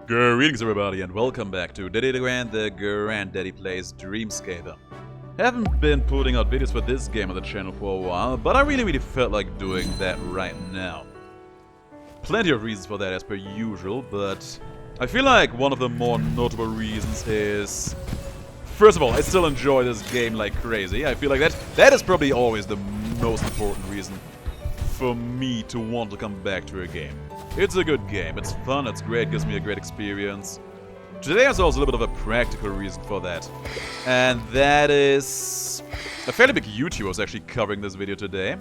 Greetings everybody and welcome back to DeGrand, the Granddaddy Plays Dreamscaper. Haven't been putting out videos for this game on the channel for a while, but I really felt like doing that right now. Plenty of reasons for that as per usual, but I feel like one of the more notable reasons is... First of all, I still enjoy this game like crazy. I feel like that is probably always the most important reason for me to want to come back to a game. It's a good game, it's fun, it's great, gives me a great experience. Today there's also a little bit of a practical reason for that. And that is... a fairly big YouTuber was actually covering this video today.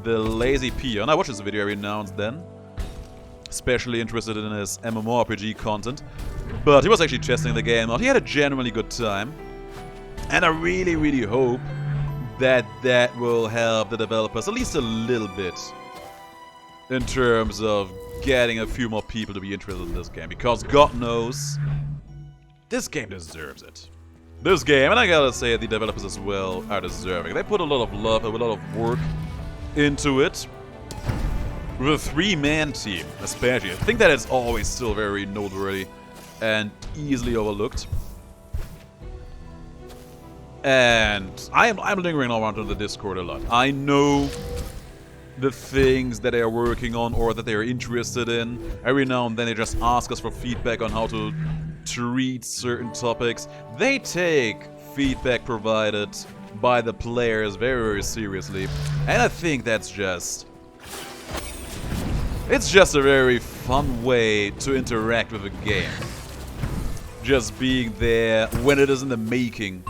The Lazy Peon. I watch this video every now and then. Especially interested in his MMORPG content. But he was actually testing the game out. He had a genuinely good time. And I really hope that that will help the developers at least a little bit. In terms of getting a few more people to be interested in this game. Because God knows, this game deserves it. This game, and I gotta say the developers as well, are deserving. They put a lot of love, a lot of work into it. With a three-man team, especially. I think that is always still very noteworthy and easily overlooked. And I'm lingering around on the Discord a lot. I know the things that they are working on or that they are interested in. Every now and then they just ask us for feedback on how to treat certain topics. They take feedback provided by the players very seriously. And I think that's just... it's just a very fun way to interact with a game. Just being there when it is in the making.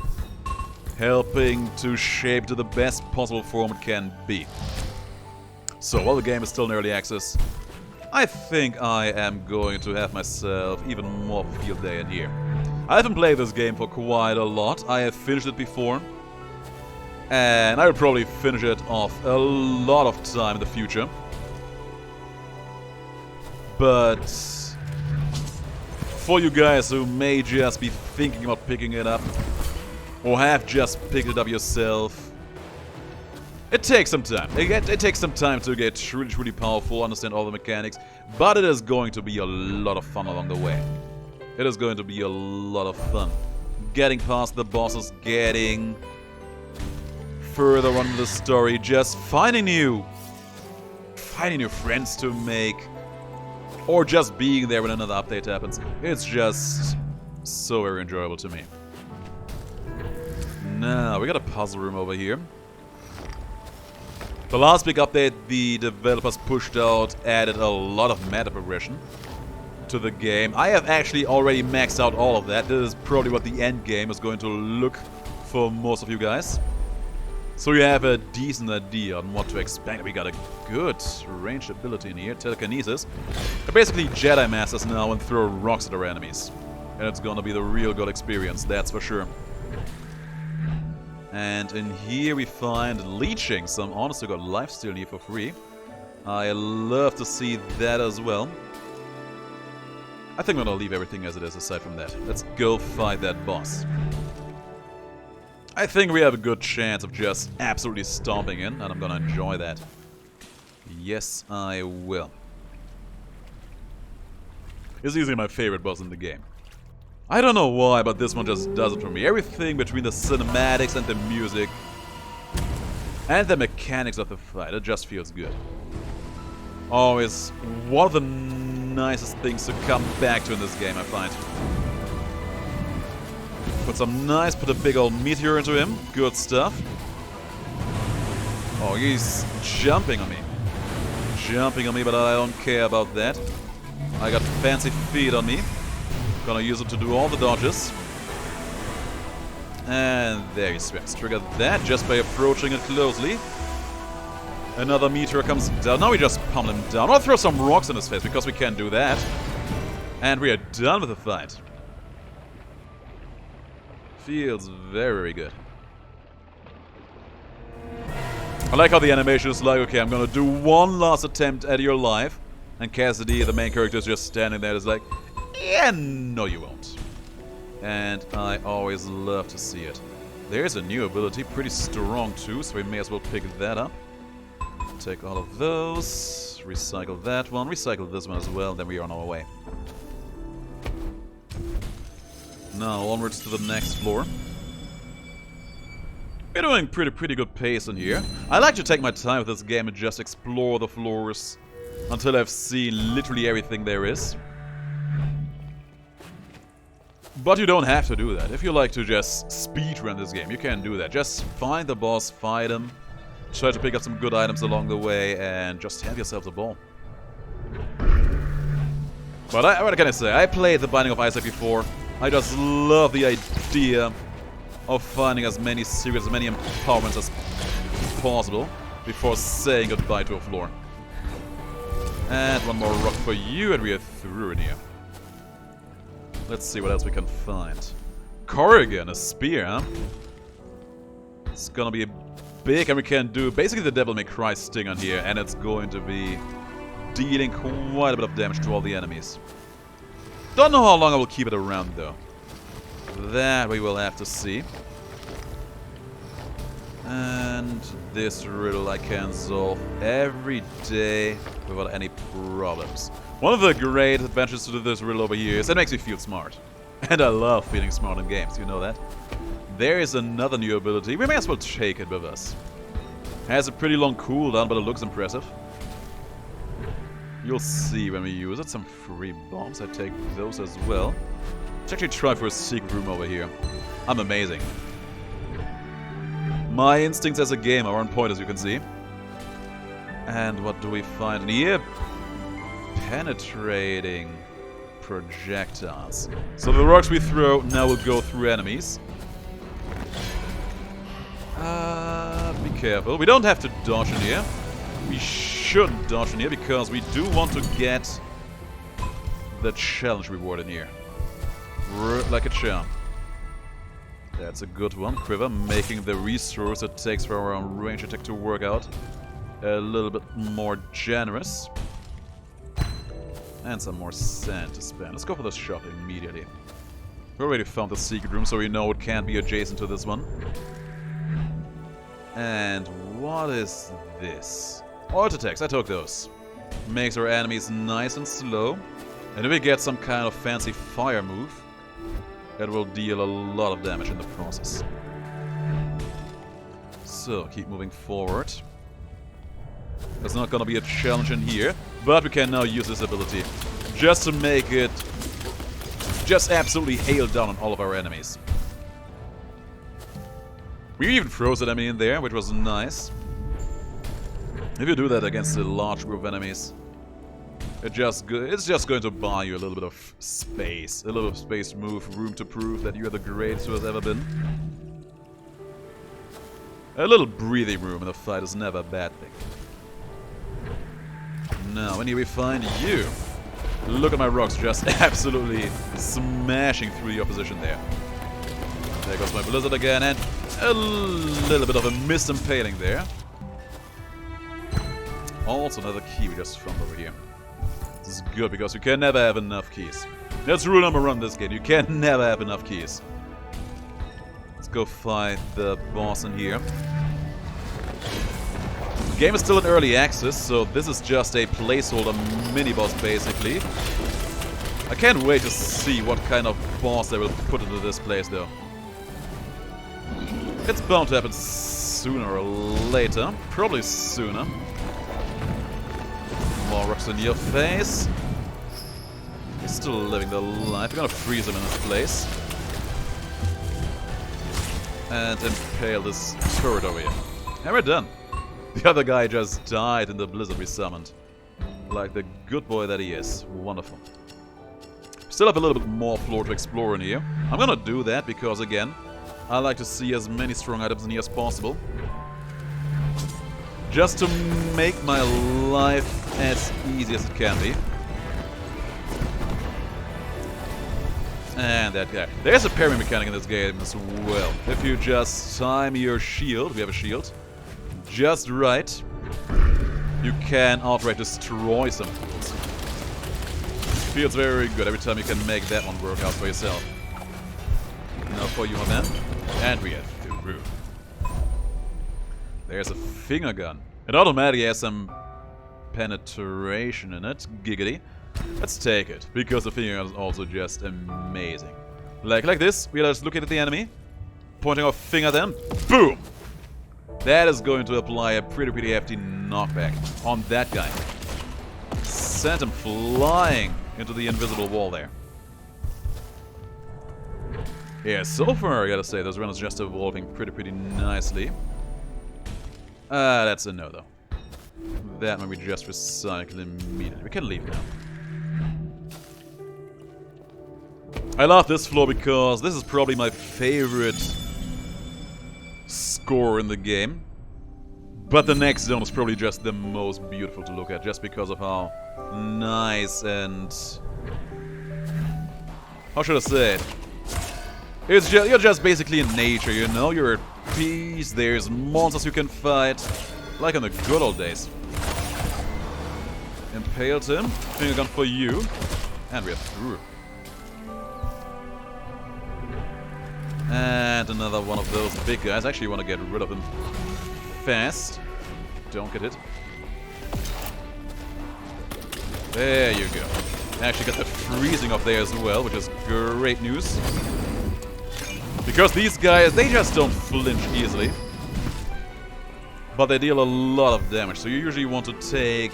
Helping to shape to the best possible form it can be. So, while the game is still in early access, I think I am going to have myself even more of a field day in here. I haven't played this game for quite a lot. I have finished it before. And I will probably finish it off a lot of time in the future. But for you guys who may just be thinking about picking it up, or have just picked it up yourself, it takes some time. It takes some time to get truly powerful, understand all the mechanics, but it is going to be a lot of fun along the way. It is going to be a lot of fun. Getting past the bosses, getting further on in the story, just finding new friends to make, or just being there when another update happens. It's just so very enjoyable to me. Now, we got a puzzle room over here. The last big update the developers pushed out added a lot of meta progression to the game. I have actually already maxed out all of that. This is probably what the end game is going to look for most of you guys. So you have a decent idea on what to expect. We got a good ranged ability in here, telekinesis. They're basically Jedi Masters now and throw rocks at our enemies. And it's gonna be the real good experience, that's for sure. And in here we find leeching, some honest to god lifesteal here for free. I love to see that as well. I think I'm gonna leave everything as it is aside from that. Let's go fight that boss. I think we have a good chance of just absolutely stomping in, and I'm gonna enjoy that. Yes, I will. It's easily my favorite boss in the game. I don't know why, but this one just does it for me. Everything between the cinematics and the music and the mechanics of the fight, it just feels good. Always one of the nicest things to come back to in this game, I find. Put a big old meteor into him. Good stuff. Oh, he's jumping on me. Jumping on me, but I don't care about that. I got fancy feet on me. Gonna use it to do all the dodges. And there he swims. Trigger that just by approaching it closely. Another meteor comes down. Now we just pummel him down. I'll throw some rocks in his face because we can do that. And we are done with the fight. Feels very good. I like how the animation is like, okay, I'm gonna do one last attempt at your life. And Cassidy, the main character, is just standing there. Is like, yeah, no you won't. And I always love to see it. There's a new ability, pretty strong too, so we may as well pick that up. Take all of those, recycle that one, recycle this one as well, then we are on our way. Now, onwards to the next floor. We're doing pretty good pace in here. I like to take my time with this game and just explore the floors until I've seen literally everything there is. But you don't have to do that. If you like to just speedrun this game, you can do that. Just find the boss, fight him, try to pick up some good items along the way, and just have yourselves a ball. But what can I say? I played The Binding of Isaac before. I just love the idea of finding as many secrets, as many empowerments as possible before saying goodbye to a floor. And one more rock for you, and we are through in here. Let's see what else we can find. Corrigan, a spear, huh? It's gonna be big, and we can do basically the Devil May Cry sting on here, and it's going to be dealing quite a bit of damage to all the enemies. Don't know how long I will keep it around, though. That we will have to see. And this riddle I can solve every day without any problems. One of the great advantages to this riddle over here is it makes me feel smart. And I love feeling smart in games, you know that? There is another new ability, we may as well take it with us. Has a pretty long cooldown, but it looks impressive. You'll see when we use it. Some free bombs, I take those as well. Let's actually try for a secret room over here. I'm amazing. My instincts as a gamer are on point, as you can see. And what do we find in here? Penetrating projectiles. So the rocks we throw now will go through enemies. Be careful. We don't have to dodge in here. We shouldn't dodge in here because we do want to get the challenge reward in here. Like a charm. That's a good one. Quiver, making the resource it takes for our range attack to work out a little bit more generous. And some more sand to spend. Let's go for the shop immediately. We already found the secret room, so we know it can't be adjacent to this one. And what is this? Auto attacks, I took those. Makes our enemies nice and slow. And if we get some kind of fancy fire move, that will deal a lot of damage in the process. So, keep moving forward. There's not gonna be a challenge in here, but we can now use this ability just to make it just absolutely hail down on all of our enemies. We even froze an enemy in there, which was nice. If you do that against a large group of enemies, it's just going to buy you a little bit of space. A little bit of space to move, room to prove that you're the greatest who has ever been. A little breathing room in a fight is never a bad thing. Now, and here we find you. Look at my rocks just absolutely smashing through the opposition there. There goes my blizzard again, and a little bit of a misimpaling there. Also another key we just found over here. This is good because you can never have enough keys. That's rule number one in this game. You can never have enough keys. Let's go fight the boss in here. The game is still in early access, so this is just a placeholder mini-boss basically. I can't wait to see what kind of boss they will put into this place though. It's bound to happen sooner or later. Probably sooner. More rocks in your face. He's still living the life. We're gonna freeze him in this place. And impale this turret over here. And we're done. The other guy just died in the blizzard we summoned. Like the good boy that he is. Wonderful. Still have a little bit more floor to explore in here. I'm gonna do that because, again, I like to see as many strong items in here as possible. Just to make my life as easy as it can be. And that guy. There's a parry mechanic in this game as well. If you just time your shield, we have a shield, just right, you can outright destroy some fools. Feels very good every time you can make that one work out for yourself. Now for you, my man. And we have through. There's a finger gun. It automatically has some penetration in it. Giggity. Let's take it, because the finger gun is also just amazing. Like this, we just look at the enemy, pointing our finger at them, boom! That is going to apply a pretty hefty knockback on that guy. Sent him flying into the invisible wall there. Yeah, so far I gotta say, those runners just evolving pretty nicely. That's a no though. That one we just recycle immediately. We can leave now. I love this floor because this is probably my favorite score in the game. But the next zone is probably just the most beautiful to look at, just because of how nice and... how should I say it? It's just, you're just basically in nature, you know? You're at peace, there's monsters you can fight, like in the good old days. Impaled him, finger gun for you, and we're through. And another one of those big guys. I actually want to get rid of him fast. Don't get hit. There you go. Actually got the freezing off there as well, which is great news. Because these guys, they just don't flinch easily. But they deal a lot of damage, so you usually want to take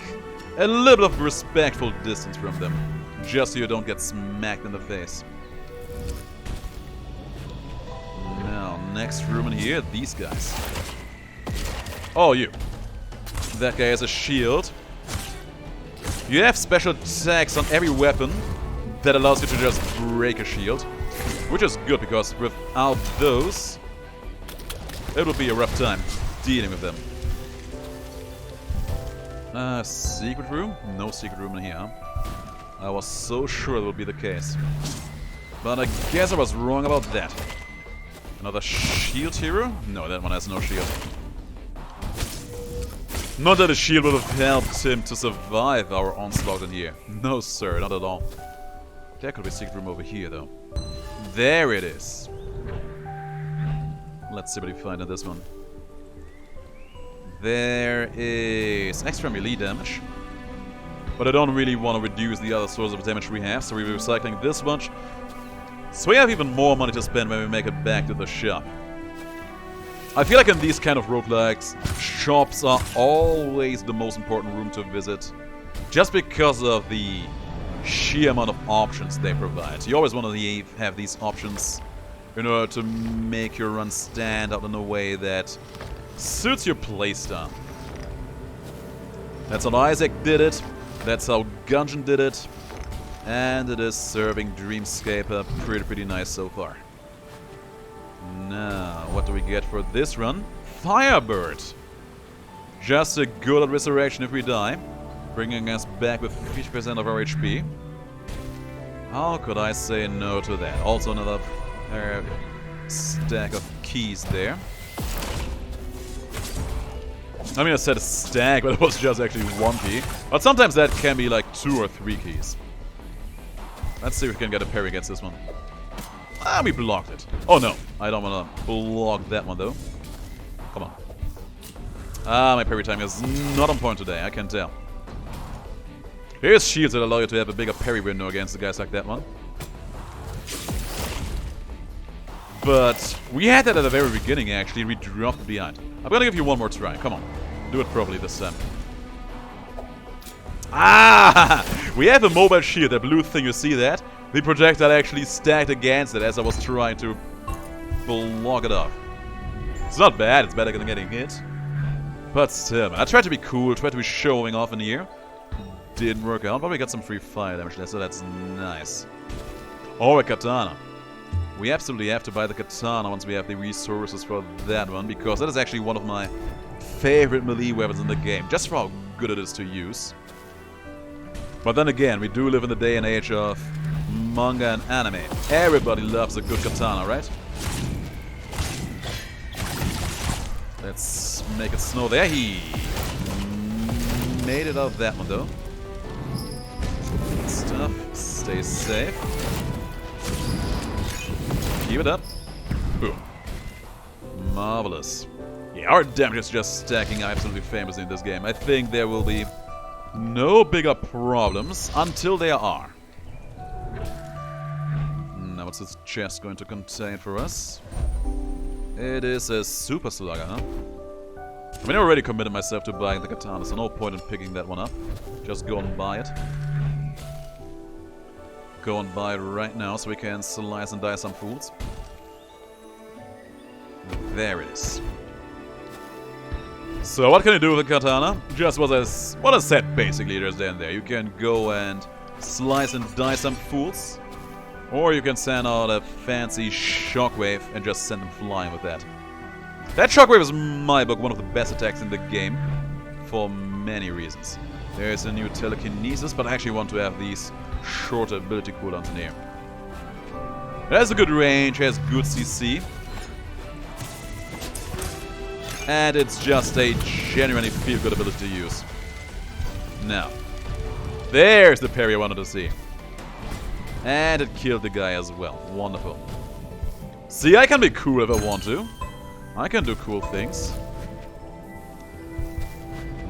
a little bit of respectful distance from them. Just so you don't get smacked in the face. Now, next room in here, these guys. Oh, you. That guy has a shield. You have special attacks on every weapon that allows you to just break a shield. Which is good, because without those, it would be a rough time dealing with them. Secret room? No secret room in here, huh? I was so sure that would be the case. But I guess I was wrong about that. Another shield hero? No, that one has no shield. Not that a shield would have helped him to survive our onslaught in here. No sir, not at all. There could be a secret room over here though. There it is. Let's see what we find in this one. There is extra melee damage. But I don't really want to reduce the other source of damage we have, so we're recycling this much. So we have even more money to spend when we make it back to the shop. I feel like in these kind of roguelikes, shops are always the most important room to visit. Just because of the sheer amount of options they provide. You always want to have these options in order to make your run stand out in a way that suits your playstyle. That's how Isaac did it, that's how Gungeon did it, and it is serving Dreamscaper pretty nice so far. Now, what do we get for this run? Firebird! Just a good at resurrection if we die, bringing us back with 50% of our HP. How could I say no to that? Also another stack of keys there. I mean, I said a stack, but it was just actually one key. But sometimes that can be like 2 or 3 keys. Let's see if we can get a parry against this one. Ah, we blocked it. Oh no, I don't want to block that one though. Come on. Ah, my parry time is not on point today, I can tell. Here's shields that allow you to have a bigger parry window against the guys like that one. But we had that at the very beginning actually, we dropped it behind. I'm gonna give you one more try, come on. Do it properly this time. Ah! We have a mobile shield, that blue thing, you see that? The projectile actually stacked against it as I was trying to block it off. It's not bad, it's better than getting hit. But still, I tried to be cool, tried to be showing off in here. Didn't work out, but we got some free fire damage there, so that's nice. Or a katana. We absolutely have to buy the katana once we have the resources for that one, because that is actually one of my favorite melee weapons in the game, just for how good it is to use. But then again, we do live in the day and age of manga and anime. Everybody loves a good katana, right? Let's make it snow there. He made it out of that one, though. Good stuff. Stay safe. Keep it up. Boom. Marvelous. Yeah, our damage is just stacking absolutely famously in this game. I think there will be no bigger problems until there are. I would What's this chest going to contain for us? It is a super slugger, huh? I mean, I already committed myself to buying the katana, so no point in picking that one up. Just go and buy it. Go and buy it right now so we can slice and dice some fools. There it is. So what can you do with a katana? Just what I said basically just then there. You can go and slice and dice some fools. Or you can send out a fancy shockwave and just send them flying with that. That shockwave is, in my book, one of the best attacks in the game. For many reasons. There's a new telekinesis, but I actually want to have these shorter ability cooldowns in here. It has a good range, has good CC. And it's just a genuinely feel-good ability to use. Now, there's the parry I wanted to see. And it killed the guy as well. Wonderful. See, I can be cool if I want to. I can do cool things.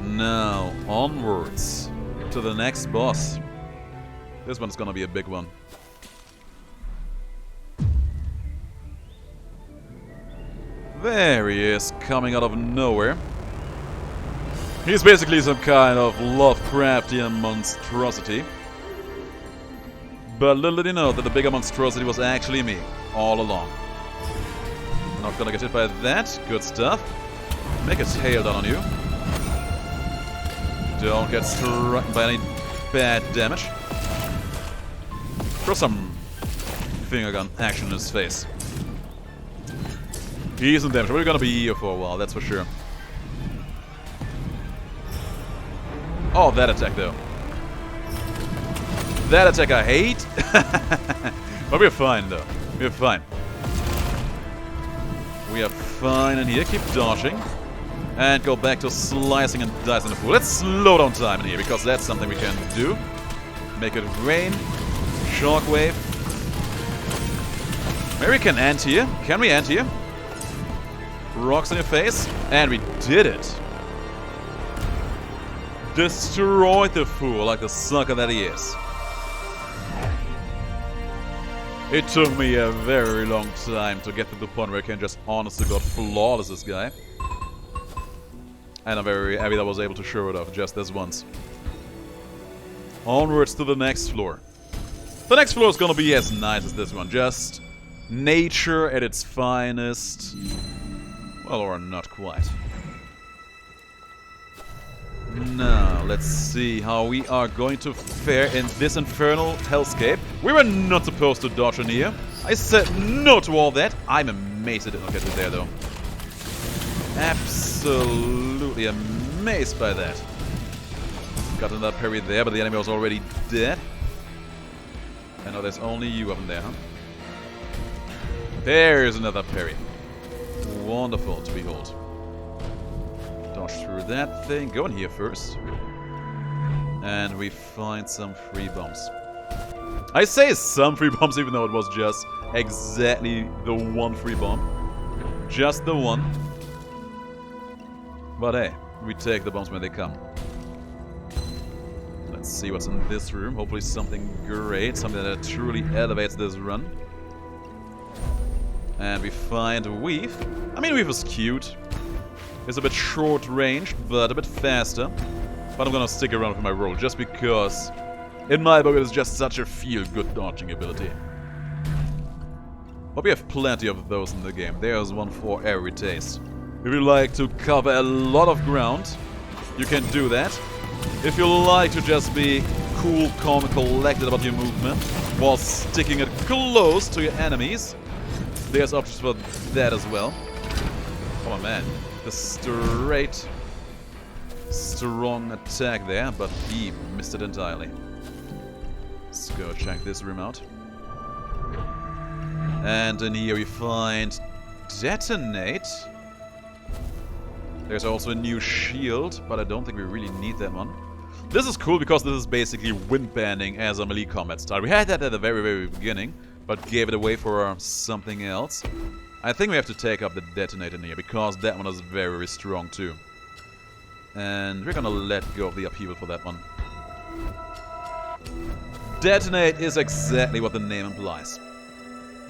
Now, onwards to the next boss. This one's gonna be a big one. There he is, coming out of nowhere. He's basically some kind of Lovecraftian monstrosity. But little did he know that the bigger monstrosity was actually me, all along. Not gonna get hit by that, good stuff. Make a tail down on you. Don't get struck by any bad damage. Throw some finger gun action in his face. Decent damage. We're gonna be here for a while, that's for sure. Oh, that attack though. That attack I hate. But we're fine though. We're fine. We are fine in here. Keep dodging. And go back to slicing and dicing the fool. Let's slow down time in here because that's something we can do. Make it rain. Shockwave. Maybe we can end here. Can we end here? Rocks in your face. And we did it. Destroyed the fool like the sucker that he is. It took me a very long time to get to the point where I can just honestly God flawless this guy. And I'm very happy that I was able to show it off just this once. Onwards to the next floor. The next floor is gonna be as nice as this one. Just nature at its finest. Well, or not quite. Now, let's see how we are going to fare in this infernal hellscape. We were not supposed to dodge in here. I said no to all that. I'm amazed I did not get it there, though. Absolutely amazed by that. Got another parry there, but the enemy was already dead. I know there's only you up in there, huh? There's another parry. Wonderful to behold. Dodge through that thing. Go in here first. And we find some free bombs. I say some free bombs even though it was just exactly the one free bomb. Just the one. But hey, we take the bombs when they come. Let's see what's in this room. Hopefully something great. Something that truly elevates this run. And we find Weave. I mean, Weave is cute. It's a bit short-ranged, but a bit faster. But I'm gonna stick around with my role, just because, in my book, it is just such a feel-good dodging ability. But we have plenty of those in the game. There's one for every taste. If you like to cover a lot of ground, you can do that. If you like to just be cool, calm, and collected about your movement, while sticking it close to your enemies, there's options for that as well. Come on, man. The straight, strong attack there, but he missed it entirely. Let's go check this room out. And in here we find Detonate. There's also a new shield, but I don't think we really need that one. This is cool because this is basically wind banding as a melee combat style. We had that at the very, very beginning, but gave it away for something else. I think we have to take up the Detonate in here, because that one is very, very strong too. And we're gonna let go of the upheaval for that one. Detonate is exactly what the name implies.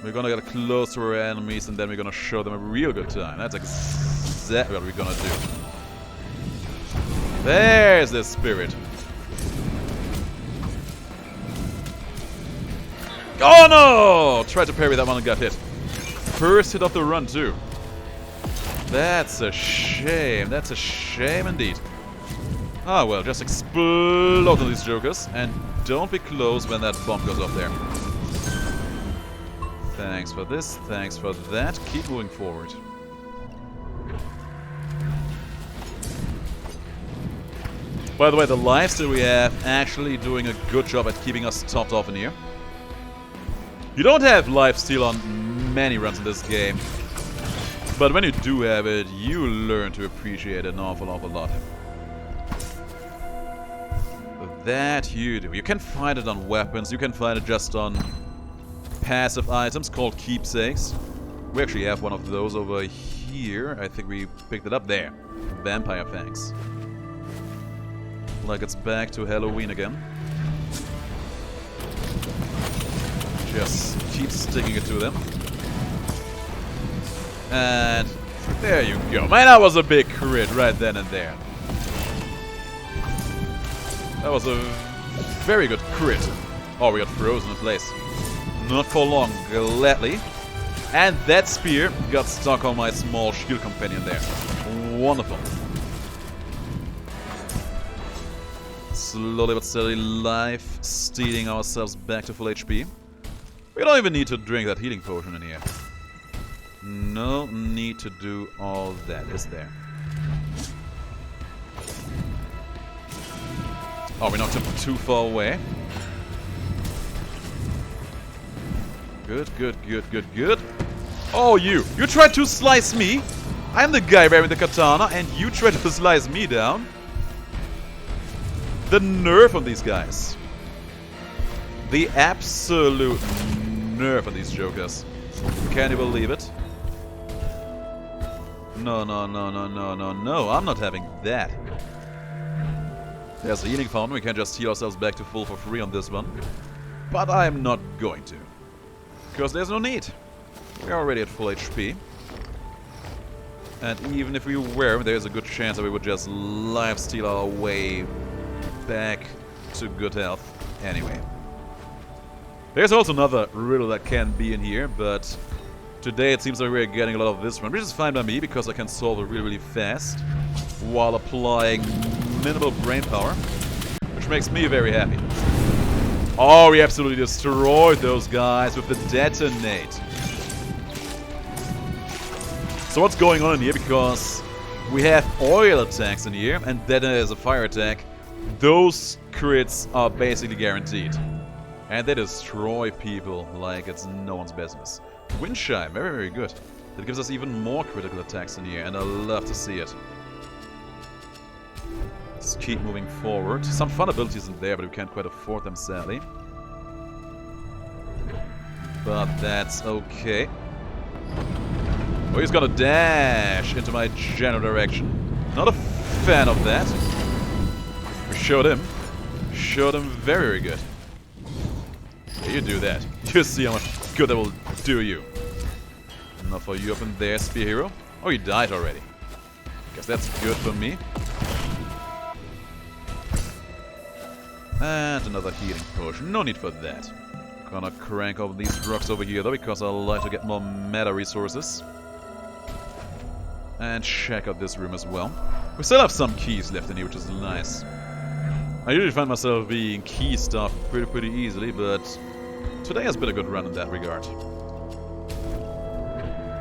We're gonna get close to our enemies and then we're gonna show them a real good time. That's exactly what we're gonna do. There's the spirit. Oh no! Tried to parry that one and got hit. First hit of the run too. That's a shame. That's a shame indeed. Ah well, just explode on these jokers and don't be close when that bomb goes off there. Thanks for this, thanks for that. Keep moving forward. By the way, the lifesteal we have actually doing a good job at keeping us topped off in here. You don't have lifesteal on many runs in this game, but when you do have it, you learn to appreciate it an awful lot. That you do. You can find it on weapons, you can find it just on passive items called keepsakes. We actually have one of those over here. I think we picked it up there. Vampire fangs. Like it's back to Halloween again. Just keep sticking it to them. And there you go. Man, that was a big crit right then and there. That was a very good crit. Oh, we got frozen in place. Not for long, gladly. And that spear got stuck on my small shield companion there. Wonderful. Slowly but steadily, life stealing ourselves back to full HP. We don't even need to drink that healing potion in here. No need to do all that, is there? Oh, we knocked him too far away. Good, good, good, good, good. Oh, you tried to slice me. I'm the guy wearing the katana, and you tried to slice me down. The nerve on these guys. The absolute nerve on these jokers. Can you believe it? No, no, no, no, no, no, no. I'm not having that. There's a healing fountain. We can just heal ourselves back to full for free on this one. But I'm not going to. Because there's no need. We're already at full HP. And even if we were, there's a good chance that we would just lifesteal our way back to good health anyway. There's also another riddle that can be in here, but today it seems like we're getting a lot of this one, which is fine by me because I can solve it really, really fast while applying minimal brain power, which makes me very happy. Oh, we absolutely destroyed those guys with the detonate. So what's going on in here? Because we have oil attacks in here, and then there's a fire attack. Those crits are basically guaranteed. And they destroy people like it's no one's business. Windchime, very, very good. That gives us even more critical attacks in here, and I love to see it. Let's keep moving forward. Some fun abilities in there, but we can't quite afford them, sadly. But that's okay. Oh, he's gonna dash into my general direction. Not a fan of that. We showed him. Showed him very, very good. Yeah, you do that. You see how much good that will do you. Enough for you up in there, Spear Hero. Oh, you died already. Guess that's good for me. And another healing potion. No need for that. Gonna crank over these rocks over here though, because I like to get more meta resources. And check out this room as well. We still have some keys left in here, which is nice. I usually find myself being key stuff pretty easily, but today has been a good run in that regard.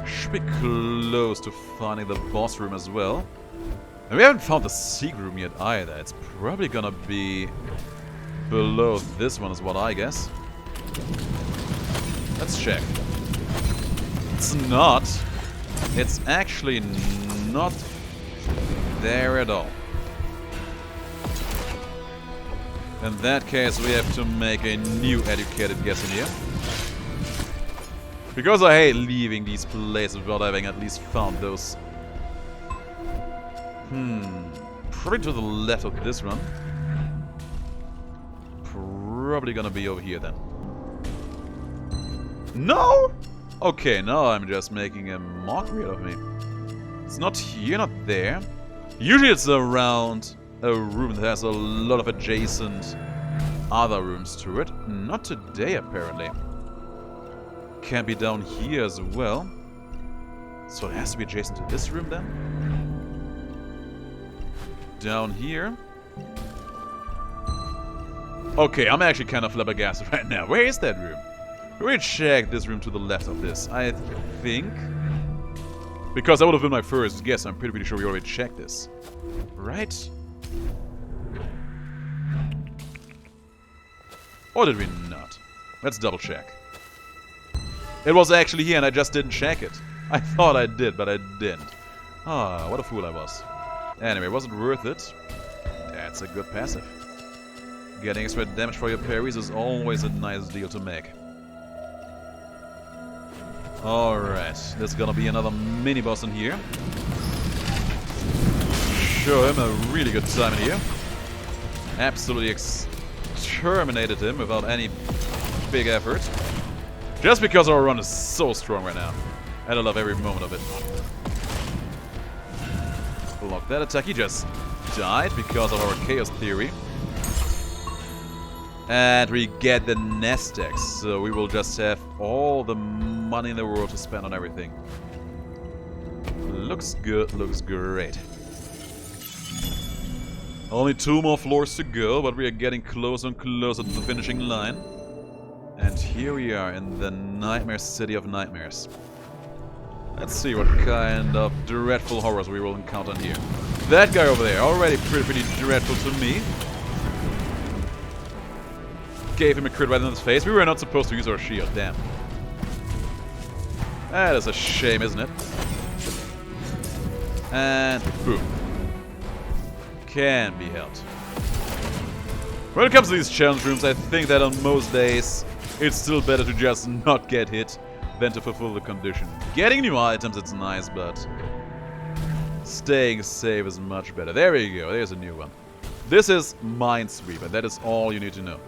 Should be close to finding the boss room as well. And we haven't found the secret room yet either. It's probably gonna be below this one is what I guess. Let's check. It's not. It's actually not there at all. In that case, we have to make a new educated guess in here. Because I hate leaving these places without having at least found those. Probably to the left of this one. Probably gonna be over here then. No! Okay, now I'm just making a mockery of me. It's not here, not there. Usually it's around a room that has a lot of adjacent other rooms to it. Not today, apparently. Can be down here as well. So it has to be adjacent to this room then? Down here. Okay, I'm actually kind of flabbergasted right now. Where is that room? We'll check this room to the left of this, I think. Because that would have been my first guess. I'm pretty sure we already checked this. Right? Or did we not? Let's double check. It was actually here and I just didn't check it. I thought I did, but I didn't. Ah, what a fool I was. Anyway, was it worth it? That's a good passive. Getting extra damage for your parries is always a nice deal to make. Alright, there's gonna be another mini-boss in here. Show him a really good time in here. Absolutely exterminated him without any big effort. Just because our run is so strong right now. And I love every moment of it. Block that attack. He just died because of our Chaos Theory. And we get the nest eggs, so we will just have all the money in the world to spend on everything. Looks good, looks great. Only 2 more floors to go, but we are getting closer and closer to the finishing line. And here we are in the Nightmare City of Nightmares. Let's see what kind of dreadful horrors we will encounter in here. That guy over there, already pretty dreadful to me. Gave him a crit right in his face. We were not supposed to use our shield, damn. That is a shame, isn't it? And boom. Can be helped. When it comes to these challenge rooms, I think that on most days, it's still better to just not get hit than to fulfill the condition. Getting new items, it's nice, but staying safe is much better. There we go, there's a new one. This is Minesweeper, that is all you need to know.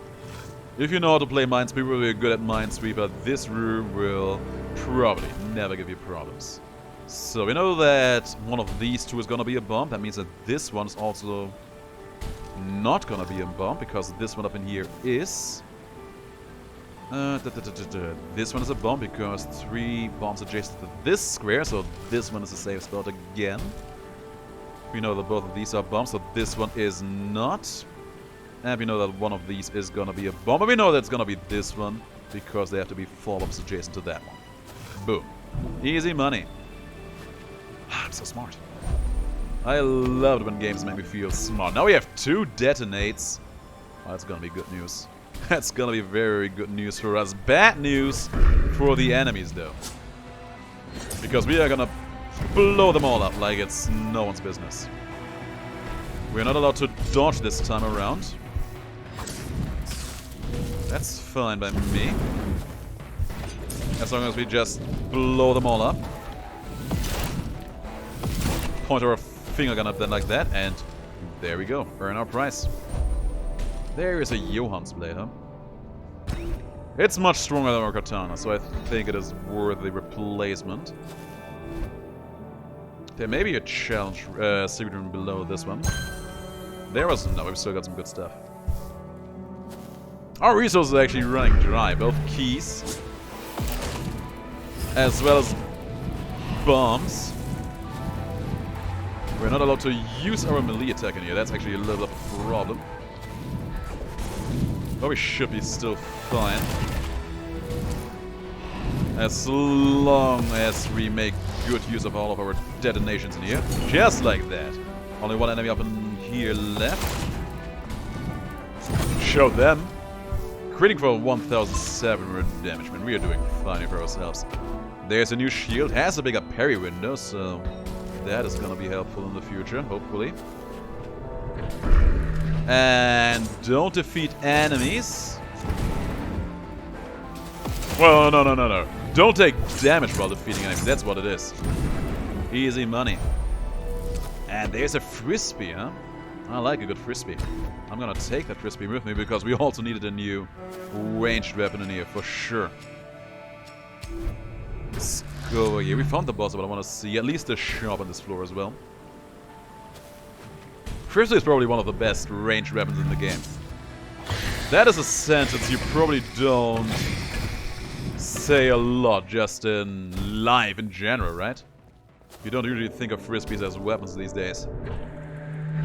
If you know how to play Minesweeper, you're good at Minesweeper, this room will probably never give you problems. So we know that one of these two is gonna be a bomb. That means that this one is also not gonna be a bomb, because this one up in here is... This one is a bomb because 3 bombs adjacent to this square, so this one is a safe spot again. We know that both of these are bombs, so this one is not. And we know that one of these is gonna be a bomb, but we know that it's gonna be this one, because they have to be 4 bombs adjacent to that one. Boom. Easy money. I'm so smart. I love it when games make me feel smart. Now we have 2 detonates. Oh, that's gonna be good news. That's gonna be very good news for us. Bad news for the enemies, though. Because we are gonna blow them all up like it's no one's business. We're not allowed to dodge this time around. That's fine by me. As long as we just blow them all up. Point our finger gun up then like that, and there we go. Earn our price. There is a Johan's blade, huh? It's much stronger than our katana, so I think it is worth the replacement. There may be a challenge secret room below this one. There was no, we've still got some good stuff. Our resources are actually running dry, both keys as well as bombs. We're not allowed to use our melee attack in here, that's actually a little bit of a problem. But we should be still fine. As long as we make good use of all of our detonations in here. Just like that. Only one enemy up in here left. Show them. Critting for 1,700 damage, man. We are doing fine for ourselves. There's a new shield, has a bigger parry window, so that is gonna be helpful in the future, hopefully. And don't defeat enemies. Well, no. Don't take damage while defeating enemies, that's what it is. Easy money. And there's a frisbee, huh? I like a good frisbee. I'm gonna take that frisbee with me because we also needed a new ranged weapon in here for sure. Let's go over here. We found the boss, but I want to see at least a shop on this floor as well. Firstly, is probably one of the best ranged weapons in the game. That is a sentence you probably don't say a lot just in life in general, right? You don't usually think of frisbees as weapons these days.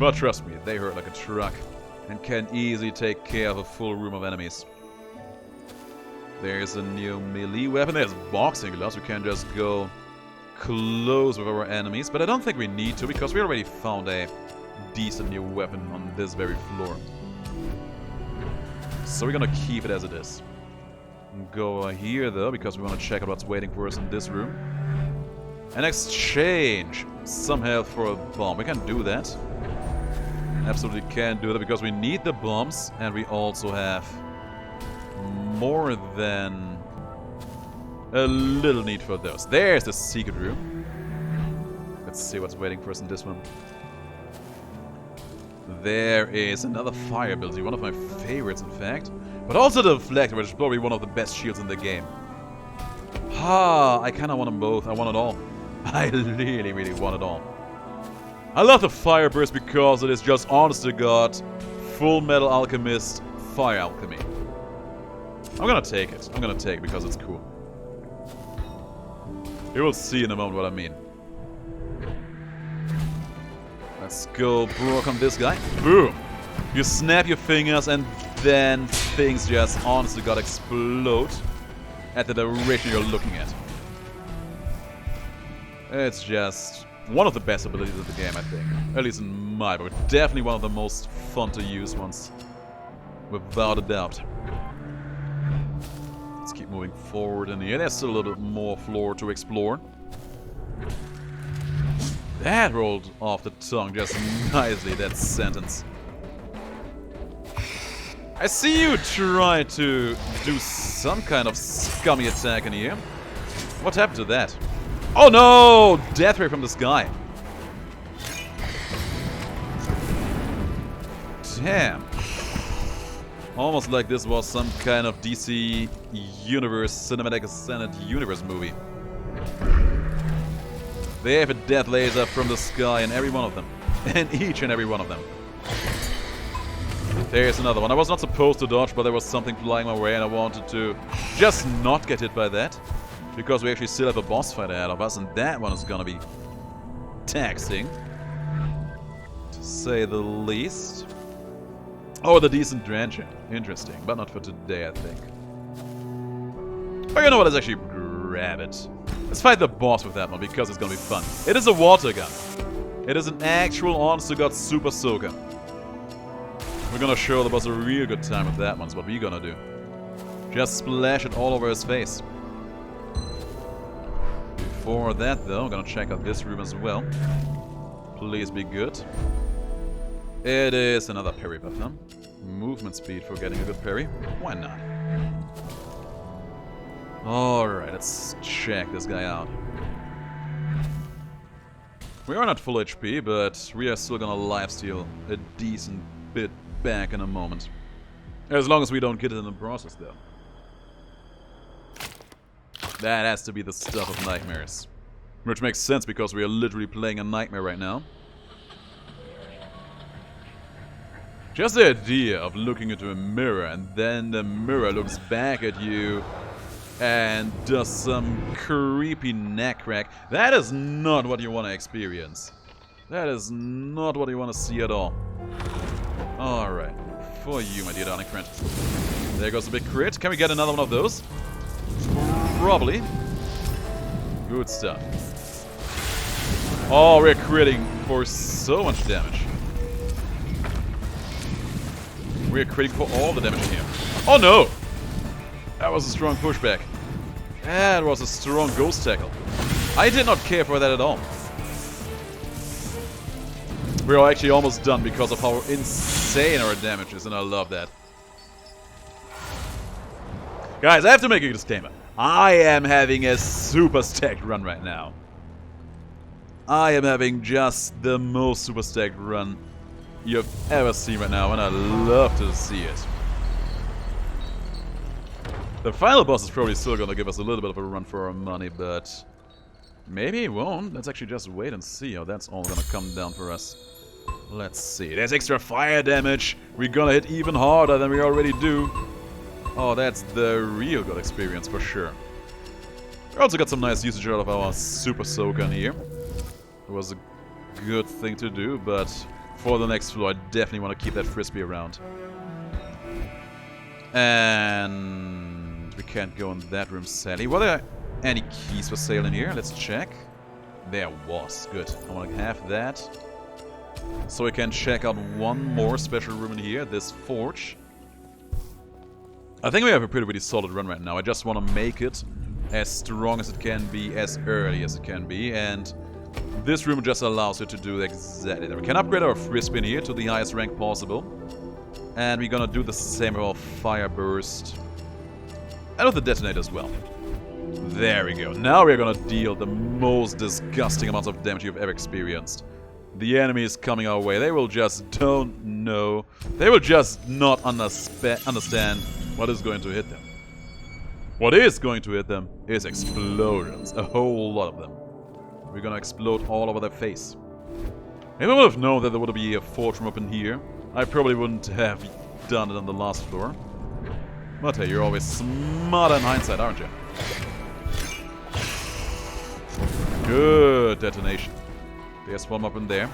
But trust me, they hurt like a truck and can easily take care of a full room of enemies. There's a new melee weapon. There's boxing gloves. We can just go close with our enemies, but I don't think we need to because we already found a decent new weapon on this very floor. So we're gonna keep it as it is. Go here though, because we want to check out what's waiting for us in this room. And exchange some health for a bomb. We can do that. Absolutely can do that because we need the bombs and we also have more than a little need for those. There's the secret room. Let's see what's waiting for us in this one. There is another fire ability, one of my favorites in fact. But also the deflector, which is probably one of the best shields in the game. I kinda want them both. I want it all. I really, really want it all. I love the fire burst because it is just honest to God, Full Metal Alchemist fire alchemy. I'm gonna take it. I'm gonna take it because it's cool. You will see in a moment what I mean. Let's go broke on this guy. Boom! You snap your fingers and then things just honest to God explode at the direction you're looking at. It's just one of the best abilities of the game, I think. At least in my book. Definitely one of the most fun to use ones. Without a doubt. Let's keep moving forward in here. There's still a little bit more floor to explore. That rolled off the tongue just nicely, that sentence. I see you try to do some kind of scummy attack in here. What happened to that? Oh no! Death ray from the sky. Damn. Almost like this was some kind of DC Universe, Cinematic Extended Universe movie. They have a death laser from the sky in every one of them. And each and every one of them. There's another one. I was not supposed to dodge, but there was something flying my way and I wanted to just not get hit by that. Because we actually still have a boss fight ahead of us and that one is gonna be taxing. To say the least. Oh, the decent drenching. Interesting, but not for today, I think. But you know what, let's actually grab it. Let's fight the boss with that one because it's gonna be fun. It is a water gun. It is an actual honest-to-God super soaker. We're gonna show the boss a real good time with that one, is what we're gonna do. Just splash it all over his face. Before that though, I'm gonna check out this room as well. Please be good. It is another parry button. Movement speed for getting a good parry. Why not? Alright, let's check this guy out. We are not full HP, but we are still gonna lifesteal a decent bit back in a moment. As long as we don't get it in the process, though. That has to be the stuff of nightmares. Which makes sense because we are literally playing a nightmare right now. Just the idea of looking into a mirror and then the mirror looks back at you and does some creepy neck crack. That is not what you want to experience. That is not what you want to see at all. Alright. For you, my dear darling friend. There goes the big crit. Can we get another one of those? Probably. Good stuff. Oh, we're critting for so much damage. We're critting for all the damage in here. Oh no! That was a strong pushback. That was a strong ghost tackle. I did not care for that at all. We're actually almost done because of how insane our damage is, and I love that. Guys, I have to make a disclaimer. I am having a super stacked run right now. I am having just the most super stacked run you've ever seen right now, and I love to see it. The final boss is probably still gonna give us a little bit of a run for our money, but maybe he won't. Let's actually just wait and see how that's all gonna come down for us. Let's see. There's extra fire damage. We're gonna hit even harder than we already do. Oh, that's the real good experience for sure. We also got some nice usage out of our Super Soaker in here. It was a good thing to do, but for the next floor, I definitely want to keep that Frisbee around. And we can't go in that room, sadly. Were there any keys for sale in here? Let's check. There was. Good. I want to have that. So we can check out one more special room in here, this forge. I think we have a pretty solid run right now. I just want to make it as strong as it can be, as early as it can be, and this room just allows you to do exactly that. We can upgrade our Frisbee in here to the highest rank possible, and we're gonna do the same with our Fire Burst, and with the Detonator as well. There we go. Now we're gonna deal the most disgusting amounts of damage you've ever experienced. The enemy is coming our way. They will just don't know. They will just not understand what is going to hit them. What is going to hit them is explosions. A whole lot of them. We're gonna explode all over their face. If I would have known that there would be a forge room up in here, I probably wouldn't have done it on the last floor. But hey, you're always smarter in hindsight, aren't you? Good detonation. There's one up in there.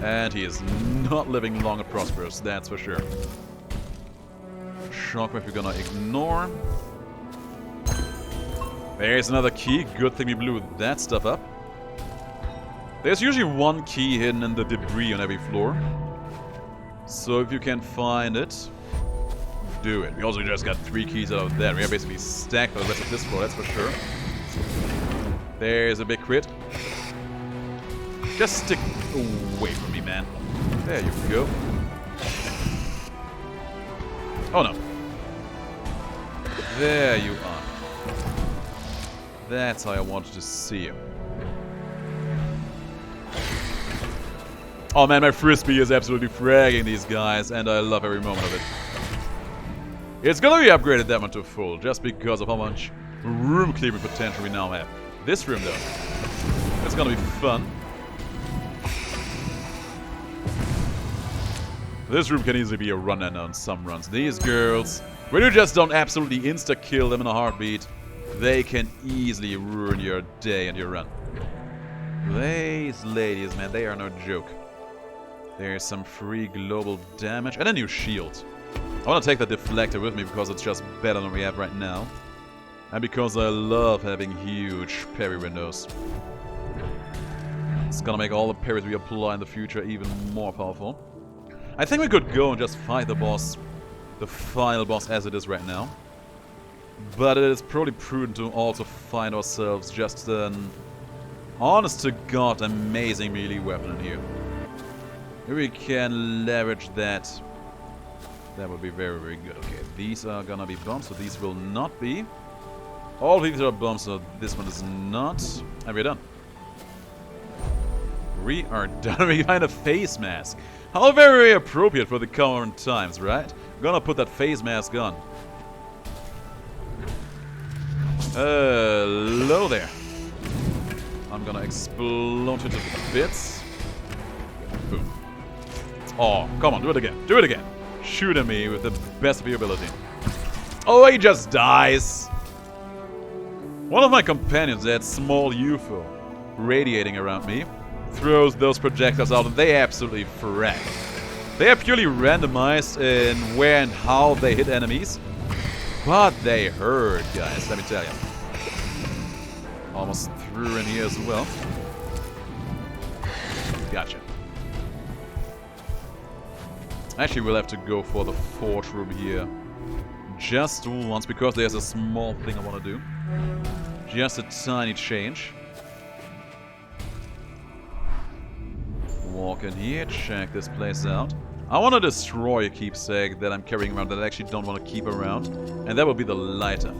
And he is not living long and prosperous, that's for sure. Shockwave we're gonna ignore. There's another key. Good thing we blew that stuff up. There's usually one key hidden in the debris on every floor. So if you can find it, do it. We also just got 3 keys out of that. We are basically stacked for the rest of this floor, that's for sure. There's a big crit. Just stick away from me, man. There you go. Oh no. There you are. That's how I wanted to see you. Oh man, my Frisbee is absolutely fragging these guys, and I love every moment of it. It's gonna be upgraded that much to full, just because of how much room clearing potential we now have. This room, though, it's gonna be fun. This room can easily be a run-and on some runs. These girls, when you just don't absolutely insta-kill them in a heartbeat, they can easily ruin your day and your run. These ladies, man, they are no joke. There's some free global damage and a new shield. I want to take the deflector with me because it's just better than we have right now. And because I love having huge parry windows. It's gonna make all the parries we apply in the future even more powerful. I think we could go and just fight the boss, the final boss as it is right now. But it is probably prudent to also find ourselves just an honest-to-God amazing melee weapon in here. If we can leverage that, that would be very good. Okay, these are gonna be bombs, so these will not be. All these are bombs, so this one is not. And we're done. We are done. We find a face mask. How very appropriate for the current times, right? Gonna put that face mask on. Hello there. I'm gonna explode you to bits. Boom. Oh, come on, do it again. Do it again. Shoot at me with the best of your ability. Oh, he just dies. One of my companions, that small UFO radiating around me, throws those projectiles out and they absolutely frack. They are purely randomized in where and how they hit enemies, but they hurt, guys, let me tell you. Almost through in here as well. Gotcha. Actually, we'll have to go for the forge room here just once, because there's a small thing I want to do. Just a tiny change. Walk in here, check this place out. I want to destroy a keepsake that I'm carrying around that I actually don't want to keep around, and that will be the lighter.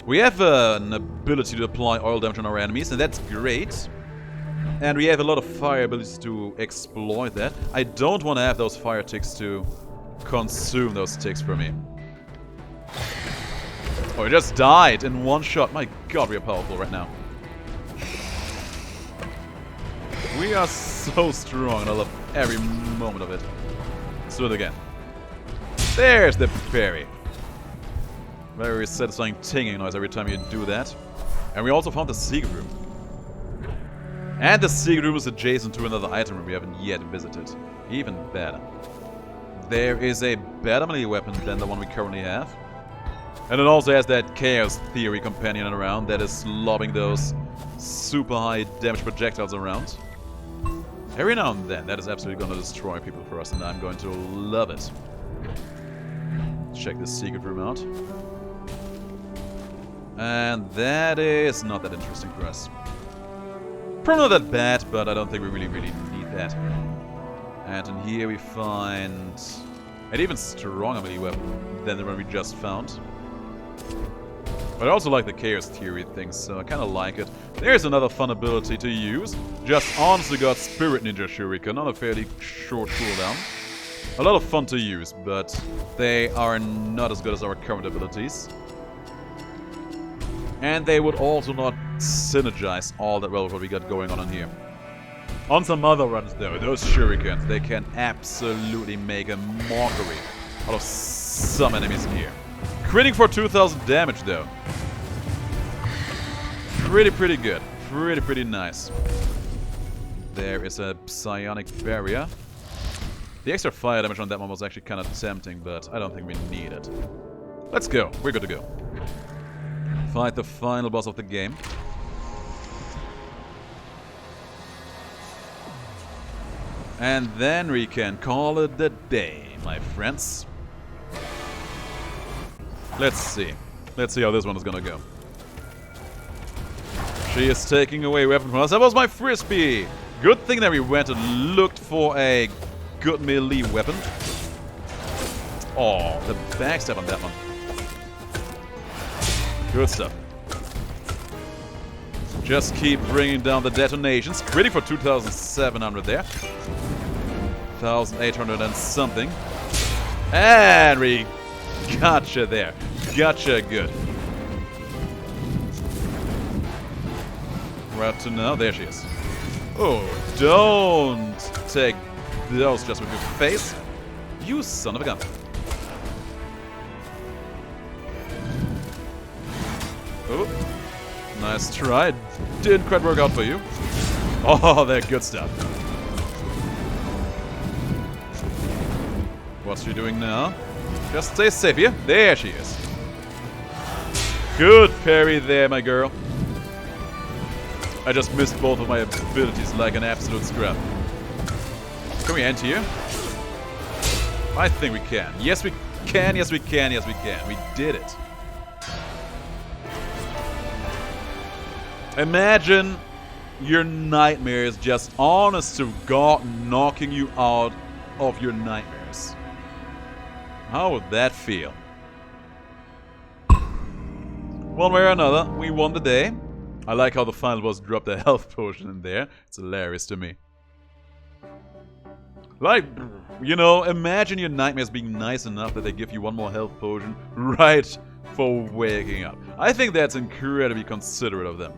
We have an ability to apply oil damage on our enemies, and that's great. And we have a lot of fire abilities to exploit that. I don't want to have those fire ticks to consume those ticks for me. Oh, he just died in one shot. My god, we are powerful right now. We are so strong, and I love every moment of it. Let's do it again. There's the parry. Very satisfying tinging noise every time you do that. And we also found the secret room. And the secret room is adjacent to another item room we haven't yet visited. Even better. There is a better melee weapon than the one we currently have. And it also has that Chaos Theory companion around that is lobbing those super high damage projectiles around. Every now and then, that is absolutely going to destroy people for us, and I'm going to love it. Check this secret room out. And that is not that interesting for us. Probably not that bad, but I don't think we really need that. And in here we find an even stronger melee weapon than the one we just found. But I also like the Chaos Theory thing, so I kind of like it. There's another fun ability to use. Just honestly got Spirit Ninja Shuriken on a fairly short cooldown. A lot of fun to use, but they are not as good as our current abilities. And they would also not synergize all that well with what we got going on in here. On some other runs though, those shurikens, they can absolutely make a mockery out of some enemies in here. Critting for 2000 damage though. Pretty good. Pretty nice. There is a psionic barrier. The extra fire damage on that one was actually kind of tempting, but I don't think we need it. Let's go. We're good to go. Fight the final boss of the game. And then we can call it a day, my friends. Let's see. Let's see how this one is gonna go. She is taking away weapon from us. That was my frisbee! Good thing that we went and looked for a good melee weapon. Oh, the backstab on that one. Good stuff. Just keep bringing down the detonations. Ready for 2,700 there. 1,800 and something. And we gotcha there. Gotcha good. We're up to now. There she is. Oh, don't take those just with your face. You son of a gun. Oh, nice try. Didn't quite work out for you. Oh, that good stuff. What's she doing now? Just stay safe here. There she is. Good parry there, my girl. I just missed both of my abilities like an absolute scrap. Can we end here? I think we can. Yes, we can. Yes, we can. Yes, we can. We did it. Imagine your nightmares just honest to God knocking you out of your nightmares. How would that feel? One way or another, we won the day. I like how the final boss dropped a health potion in there. It's hilarious to me. Like, you know, imagine your nightmares being nice enough that they give you one more health potion right for waking up. I think that's incredibly considerate of them.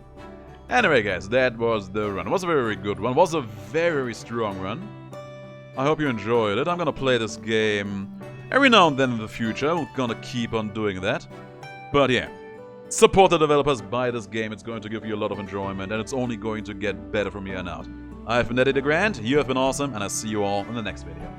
Anyway, guys, that was the run. It was a very good one. It was a very strong run. I hope you enjoyed it. I'm gonna play this game every now and then in the future. I'm gonna keep on doing that. But yeah, support the developers, buy this game. It's going to give you a lot of enjoyment, and it's only going to get better from here on out. I've been DeGrand, you have been awesome, and I'll see you all in the next video.